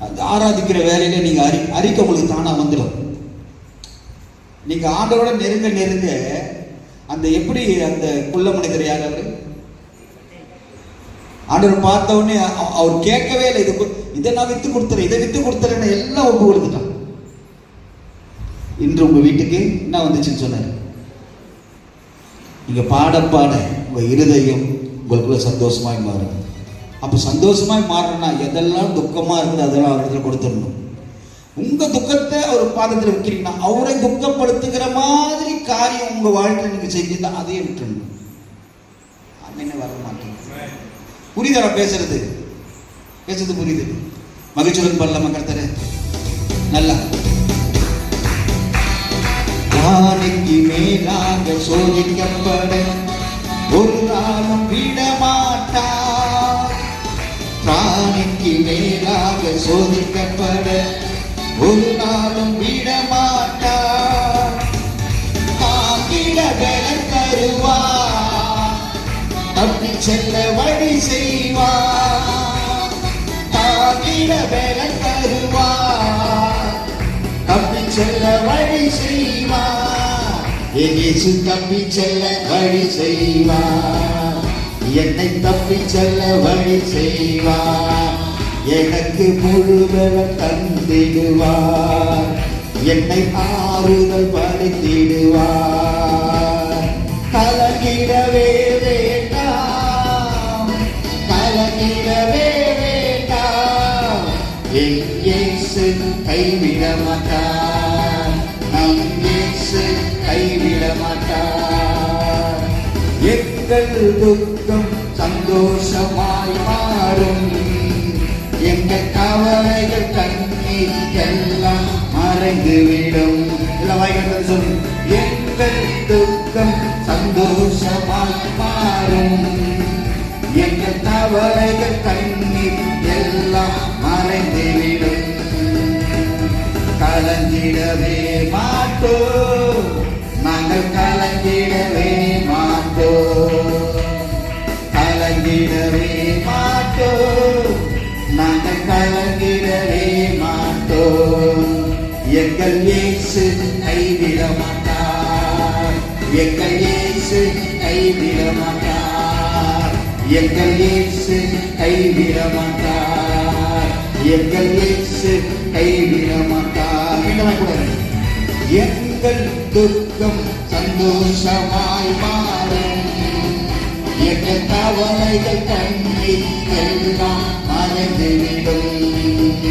அந்த ஆராதிக்கிற வேலையில நீங்க அறிக்கை உங்களுக்கு தானா வந்துடும். நீங்க ஆண்டவரோட நெருங்க நெருங்க அந்த எப்படி அந்த குள்ள மனிதர் யார் அவரு ஆண்டவர் பார்த்த உடனே அவர் கேட்கவே இல்லை, இதை நான் வித்து கொடுத்துறேன், இதை வித்து கொடுத்துறேன்னு எல்லாம் ஒப்பு கொடுத்துட்டான். இன்று உங்க வீட்டுக்கு என்ன வந்துச்சுன்னு சொன்னாரு, நீங்க பாட பாட உங்க இருதயம் உங்களுக்குள்ள சந்தோஷமாய் மாறும். அப்ப சந்தோஷமாய் மாறணும்னா எதெல்லாம் துக்கமா இருக்குது அதெல்லாம் அவரிடத்துல கொடுத்துடணும். உங்க துக்கத்தை அவர் பாதத்தில் வைக்கிறீங்கன்னா அவரை துக்கப்படுத்துகிற மாதிரி காரியம் உங்க வாழ்க்கையில் நீங்க செஞ்சீங்கன்னா அதையே விட்டுடணும். என்ன வர மாட்டேன். புரியுதா பேசுறது புரியுது? மகிழ்ச்சியுடன் பண்ணலாமா கர்த்தரே? நல்லா வானைக்கு மேலாக சோதிக்கப்பட ஒரு நாளும் விடமாட்டார். வானைக்கு மேலாக சோதிக்கப்பட ஒரு நாளும் விடமாட்டார். காக்கிட பலன் தருவார், தப்பி செல்ல வழி செய்வார். காக்கிட பலன் தருவார், தப்பி செல்ல வழி செய்வார். இயேசு தப்பி செல்ல வழி செய்வார், என்னை தப்பி செல்ல வழி செய்வார். எனக்கு முழுவதும் தந்திடுவார், என்னை ஆறுதல் படுத்திடுவார். கலங்கிடவே வேண்டாம், கலங்கிடவே வேண்டாம். என் இயேசு கைவிட மாட்டார், நம் இயேசு கைவிட மாட்டார். எங்கள் துக்கம் சந்தோஷமாய் மாறும், எங்கள் கவலைகள் கண்ணீர் எல்லாம் மறைந்துவிடும். எல்லாம் வாய்க்கிறது சொல்லு. எங்கள் துக்கம் சந்தோஷமாய் மாறும், எங்கள் கவலைகள் கண்ணீர் எல்லாம் மறைந்துவிடும். கலங்கிடவே மாட்டோம், நாங்கள் கலங்கிடவே மாட்டோம், கலங்கிடவே மாட்டோம், நாங்கள் கலங்கிடவே மாட்டோம். எங்கள் இயேசு கைவிட மாட்டார், எங்கள் இயேசு கைவிட மாட்டார், எங்கள் இயேசு கைவிட மாட்டார், எங்கள் இயேசு கைவிட மாட்டார். எங்கள் துக்கம் சந்தோஷமாய் மாறும், எங்கள் கவலைகள் கண்ணீர் எல்லாம் மறைந்துவிடும்.